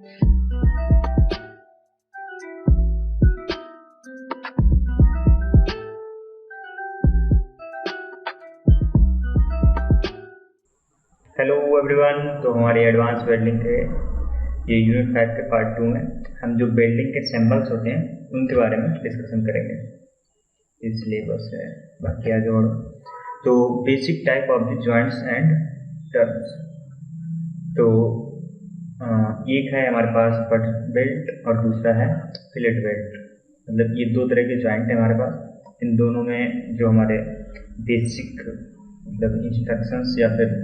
Hello everyone. तो हमारे advance welding के ये यूनिट 5 के पार्ट 2 में हम जो वेल्डिंग के सिंबल्स होते हैं उनके बारे में डिस्कशन करेंगे। इसलिए बस है, बाकी आगे बढ़ो। तो basic type of the joints and terms. तो एक है हमारे पास बट बेल्ट और दूसरा है फिलेट बेल्ट। मतलब ये दो तरह के जॉइंट है हमारे पास। इन दोनों में जो हमारे बेसिक मतलब इंस्ट्रक्शंस या फिर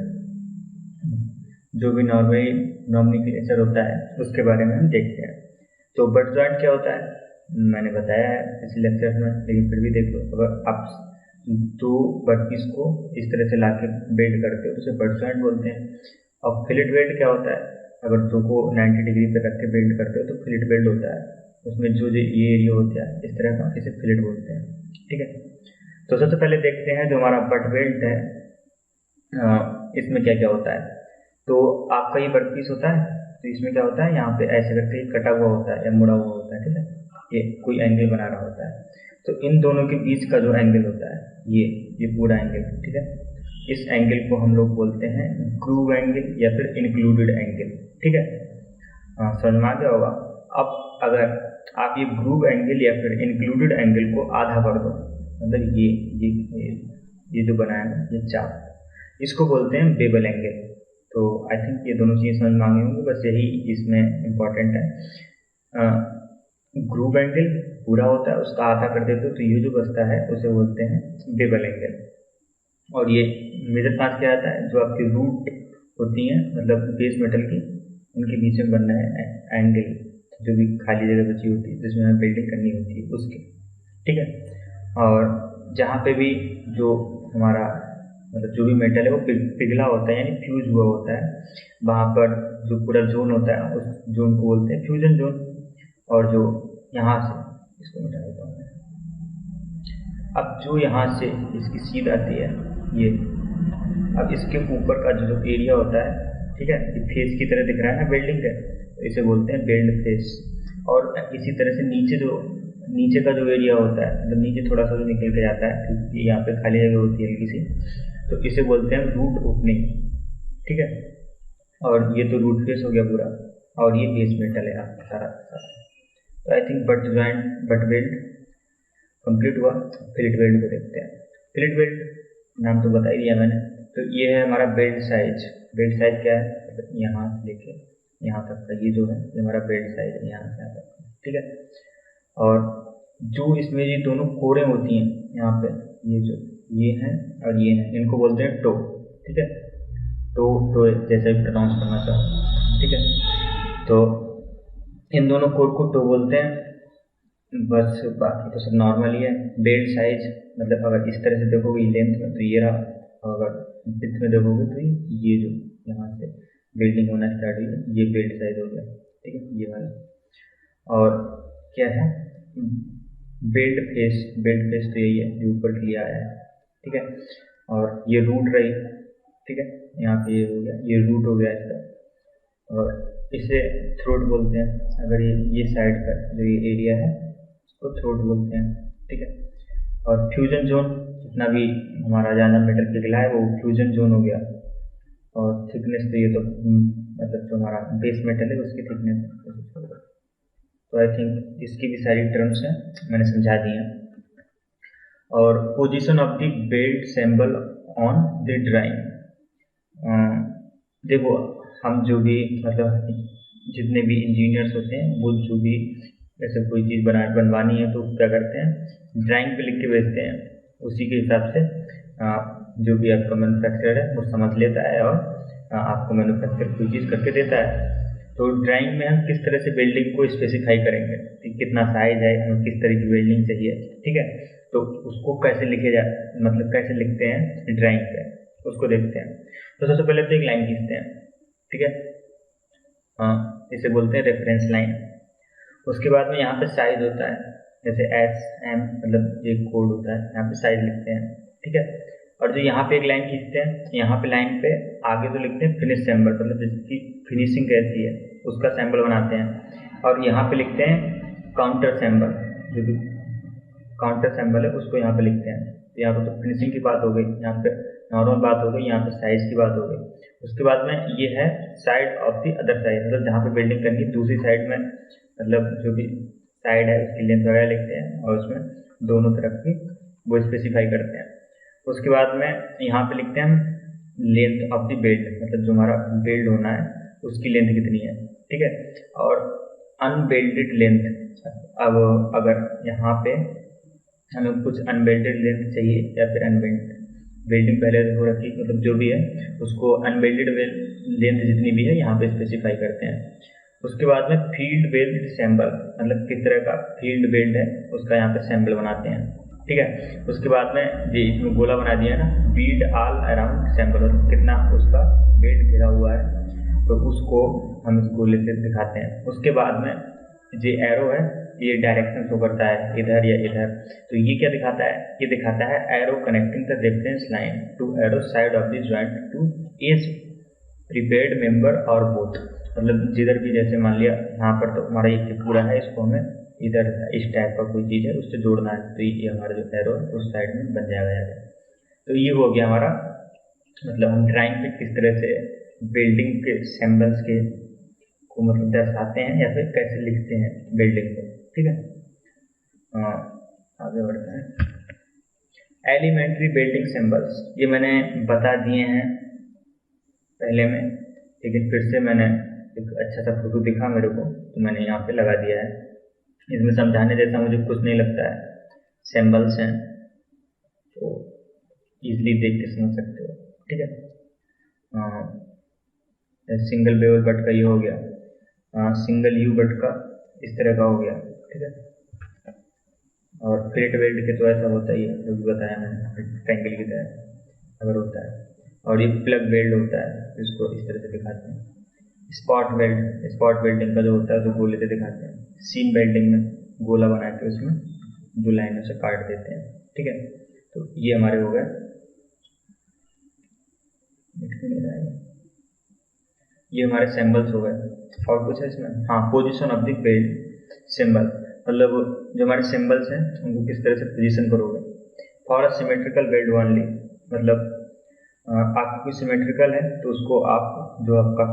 जो भी नॉमेनक्लेचर होता है उसके बारे में हम देखते हैं। तो बट जॉइंट क्या होता है मैंने बताया है इस लेक्चर में, लेकिन फिर भी देख लो। अगर आप दो बट पीस को इस तरह से ला के बेल्ट करते हो तो उसे बट जॉइंट बोलते हैं। और फिलेट बेल्ट क्या होता है, अगर दो को 90 डिग्री पे रख के बेल्ट करते हो तो फिलेट बेल्ट होता है। उसमें जो ये एरिया होता है इस तरह का, इसे फिलेट बोलते हैं। ठीक है, तो सबसे पहले देखते हैं जो हमारा बट बेल्ट है इसमें क्या क्या होता है। तो आपका ये वर्क पीस होता है, तो इसमें क्या होता है, यहाँ पे ऐसे करके कटा हुआ होता है या मुड़ा हुआ होता है। ठीक है, ये कोई एंगल बना रहा होता है। तो इन दोनों के बीच का जो एंगल होता है ये पूरा एंगल, ठीक है, इस एंगल को हम लोग बोलते हैं ग्रूव एंगल या फिर इंक्लूडेड एंगल। ठीक है, समझ में आ गया होगा। अब अगर आप ये ग्रूव एंगल या फिर इंक्लूडेड एंगल को आधा कर दो, मतलब ये जो बनाया है ये चाप, इसको बोलते हैं बेबल एंगल। तो आई थिंक ये दोनों चीज़ें समझ मांगे होंगे, बस यही इसमें इम्पॉर्टेंट है। ग्रूव एंगल पूरा होता है, उसका आधा कर देते हो तो ये जो बचता है उसे बोलते हैं बेबल एंगल। और ये मेजर पार्ट क्या आता है, जो आपकी रूट होती हैं मतलब बेस मेटल की, उनके बीच में बनना है एंगल, जो भी खाली जगह बची होती है जिसमें हमें बिल्डिंग करनी होती है उसके। ठीक है, और जहाँ पे भी जो हमारा मतलब जो भी मेटल है वो पिघला होता है यानी फ्यूज हुआ होता है, वहाँ पर जो पूरा जोन होता है उस जोन को बोलते हैं फ्यूजन जोन। और जो यहाँ से, इसको मिटा देता हूँ मैं, अब जो यहाँ से इसकी सीध आती है ये, अब इसके ऊपर का जो एरिया होता है, ठीक है, ये फेस की तरह दिख रहा है ना बिल्डिंग का, तो इसे बोलते हैं बेल्ड फेस। और इसी तरह से नीचे का जो एरिया होता है, मतलब नीचे थोड़ा सा जो निकल के जाता है क्योंकि यहाँ पे खाली जगह होती है हल्की सी, तो इसे बोलते हैं रूट ओपनिंग। ठीक है, और ये तो रूट फेस हो गया पूरा, और ये बेस मेटल है आपका सारा। तो I think butt joint but belt complete हुआ। फिलेट बेल्ट को देखते हैं। फिलेट बेल्ट नाम तो बता ही दिया मैंने। तो ये है हमारा बेल्ट साइज। बेल्ट साइज क्या है, मतलब यहाँ से लेके यहाँ तक का ये जो है ये हमारा बेल्ट साइज है, यहाँ से यहाँ तक। ठीक है, और जो इसमें ये दोनों कोरें होती हैं यहाँ पे, ये हैं और ये हैं, इनको बोलते हैं टो। ठीक है, टो जैसे भी प्रोनाउंस करना चाहो। ठीक है, तो इन दोनों कोर को टो बोलते हैं। बस बाकी तो सब नॉर्मल ही है। बेल्ट साइज मतलब अगर इस तरह से देखोगे लेंथ में तो ये रहा, और अगर विड्थ में देखोगे तो ये जो यहाँ से बिल्डिंग होना स्टार्ट हुई ये बेल्ट साइज हो गया। ठीक है, ये वाला। और क्या है बेल्ट फेस तो यही है जो ऊपर के लिए आया है। ठीक है, और ये रूट रही। ठीक है, यहाँ पे ये हो गया, ये रूट हो गया इसका, और इसे थ्रोट बोलते हैं। अगर ये साइड का जो ये एरिया है उसको थ्रोट बोलते हैं। ठीक है, और फ्यूजन जोन, जितना भी हमारा ज़्यादा मेटल पिघला है वो फ्यूजन जोन हो गया। और थिकनेस तो ये तो मतलब जो हमारा बेस मेटल है उसकी थिकनेस। तो आई थिंक इसकी भी सारी टर्म्स हैं मैंने समझा दी हैं। और position of the belt symbol on the drawing. देखो हम जो भी मतलब जितने भी इंजीनियर्स होते हैं वो जो भी ऐसे कोई चीज़ बनवानी है तो क्या करते हैं, ड्राइंग पे लिख के भेजते हैं। उसी के हिसाब से जो भी आपका मैन्युफैक्चरर है वो समझ लेता है और आपको मैन्युफैक्चर कोई चीज़ करके देता है। तो ड्राइंग में हम किस तरह से बिल्डिंग को स्पेसिफाई करेंगे कि कितना साइज है, हमें किस तरह की बिल्डिंग चाहिए। ठीक है, तो उसको कैसे लिखे जाए, मतलब कैसे लिखते हैं ड्राइंग पे, उसको देखते हैं। तो सबसे पहले तो एक लाइन खींचते हैं। ठीक है, इसे बोलते हैं रेफरेंस लाइन। उसके बाद में यहाँ पे साइज होता है, जैसे SM मतलब ये कोड होता है, यहाँ पे साइज लिखते हैं। ठीक है, और जो यहाँ पे एक लाइन खींचते हैं, यहाँ पे लाइन पे आगे तो लिखते हैं फिनिश सिंबल, मतलब जिसकी फिनिशिंग कैसी है। उसका सिंबल बनाते हैं और यहाँ पे लिखते हैं काउंटर सिंबल, जो कि काउंटर सिंबल है उसको यहाँ पे लिखते हैं। तो यहाँ पे तो फिनिशिंग की बात हो गई, यहाँ पे नॉर्मल बात हो गई, यहाँ पे साइज की बात हो गई। उसके बाद में ये है side of the other side, मतलब जहाँ पे बिल्डिंग करनी है दूसरी साइड में, मतलब जो भी साइड है उसकी लेंथ वगैरह लिखते हैं और उसमें दोनों तरफ की वो स्पेसिफाई करते हैं। उसके बाद में यहाँ पे लिखते हैं लेंथ ऑफ द बेल्ट, मतलब जो हमारा बेल्ट होना है उसकी लेंथ कितनी है, ठीक है। और अनबेल्टेड लेंथ, अब अगर यहाँ पे हमें कुछ अनबेल्टेड लेंथ चाहिए या फिर बेल्टिंग पहले हो रखी, मतलब जो भी है उसको अनबेल्टेड लेंथ जितनी भी है यहाँ पे स्पेसिफाई करते हैं। उसके बाद में फील्ड बेल्ट सैम्बल, मतलब किस तरह का फील्ड बेल्ट है उसका यहाँ पे सैम्बल बनाते हैं, ठीक है। उसके बाद में ये इसमें गोला बना दिया ना, बीड ऑल अराउंड सैम्बल, कितना उसका बेल्ट घिरा हुआ है तो उसको हम इस गोले से दिखाते हैं। उसके बाद में जो एरो है ये डायरेक्शन शो करता है इधर या इधर, तो ये क्या दिखाता है, ये दिखाता है arrow connecting the reference line to arrow side of the joint to as prepaid member और बोथ, मतलब जिधर भी जैसे मान लिया यहाँ पर तो हमारा ये पूरा है, इसको हमें इधर इस टाइप का कोई चीज़ है उससे जोड़ना है, तो ये हमारा जो एरो है उस साइड में बन जाएगा। तो ये हो गया हमारा, मतलब हम ड्राइंग पे किस तरह से बिल्डिंग के सिंबल्स के को मतलब दर्शाते हैं या फिर कैसे लिखते हैं बिल्डिंग को, ठीक है। आगे बढ़ते हैं। एलिमेंट्री बिल्डिंग सिंबल्स, ये मैंने बता दिए हैं पहले में, लेकिन फिर से मैंने एक अच्छा सा फोटो दिखा मेरे को तो मैंने यहाँ पे लगा दिया है। इसमें समझाने जैसा मुझे कुछ नहीं लगता है, सिंबल्स हैं तो इजीली देख के समझ सकते हो, ठीक है। सिंगल बेवल बट का ये हो गया, सिंगल यू बट का इस तरह का हो गया, ठीक है। और फ्लेट वेल्ड के तो ऐसा होता ही है, जो भी बताया मैंने, ट्रायंगल की तरह अगर होता है। और ये प्लग वेल्ड होता है, इसको इस तरह से दिखाते हैं। स्पॉट वेल्डिंग का जो होता है तो गोले से दिखाते हैं। सीम वेल्डिंग में गोला बना के उसमें दो लाइनों से काट देते हैं, ठीक है। तो ये हमारे हो गए, ये हमारे सिंबल्स हो गए। और कुछ है इसमें, हाँ, position of the belt symbol, मतलब जो हमारे सिंबल्स हैं उनको किस तरह से पोजीशन करोगे। For a symmetrical belt only, मतलब आपकी कोई सिमेट्रिकल है तो उसको आप जो आपका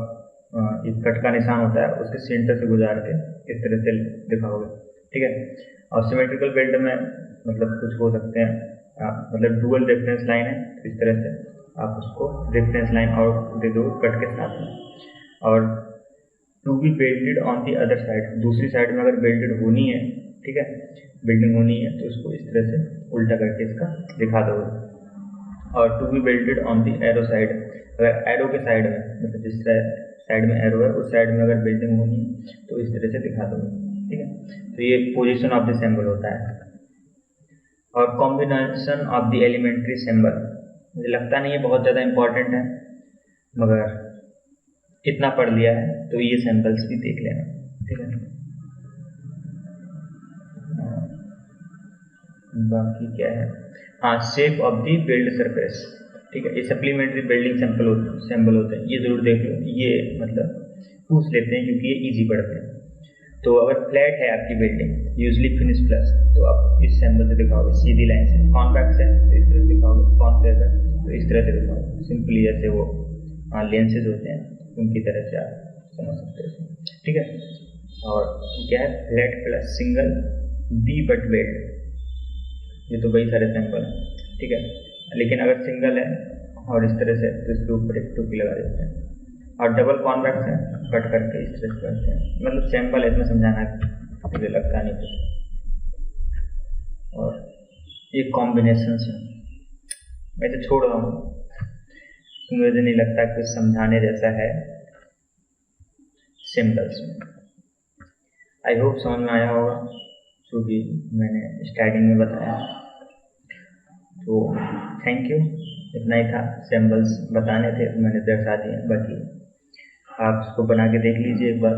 एक कट का निशान होता है उसके सेंटर से गुजार के इस तरह से दिखाओगे, ठीक है। और सिमेट्रिकल बेल्ट में मतलब कुछ हो सकते हैं, मतलब डुअल रेफरेंस लाइन है तो इस तरह से आप उसको रेफरेंस लाइन और दे दो कट के साथ में। और to be belted on the other side, दूसरी साइड में अगर बेल्टेड होनी है, ठीक है, बिल्डिंग होनी है तो इसको इस तरह से उल्टा करके इसका दिखा दो। और to be belted on the arrow side, अगर एरो के साइड में, मतलब जिस साइड में एरो है उस साइड में अगर बिल्डिंग होनी है तो इस तरह से दिखा दो, ठीक है। तो ये पोजीशन ऑफ द सिंबल होता है। और combination of the elementary symbol, मुझे लगता नहीं है बहुत ज़्यादा इंपॉर्टेंट है, मगर इतना पढ़ लिया है तो ये सिंबल्स भी देख लेना, ठीक है। बाकी क्या है, हाँ, shape of the build surface, ठीक है। ये सप्लीमेंट्री बिल्डिंग सिंबल होते हैं, ये जरूर देख लो, ये मतलब पूछ लेते हैं क्योंकि ये इजी पढ़ते हैं। तो अगर फ्लैट है आपकी बिल्डिंग यूजली फिनिश प्लस, तो आप इस सिंबल से दिखाओगे सीधी लाइन से। कॉन्वेक्स है तो इस तरह से दिखाओगे, कॉन्केव है तो इस तरह से दिखाओगे, सिंपली जैसे वो लेंसेज होते हैं उनकी तरह से आप समझ सकते हो, ठीक है। और क्या है, flat plus single B but belt, ये तो कई सारे सिंबल हैं, ठीक है। लेकिन अगर सिंगल है और इस तरह से तो इसके ऊपर एक टोपी लगा देते हैं। और डबल कॉन्वेक्स है कट करके इस तरह से करते हैं, मतलब सिंपल है, इसमें समझाना मुझे लगता नहीं कुछ। और ये कॉम्बिनेशन है, मैं तो छोड़ रहा हूँ, मुझे नहीं लगता कुछ समझाने जैसा है सिंबल्स में। आई होप समझ में आया होगा जो भी मैंने स्टार्टिंग में बताया। तो थैंक यू, इतना ही था, सिंबल्स बताने थे तो मैंने दर्शा दिए, बाकी आप इसको बना के देख लीजिए एक बार।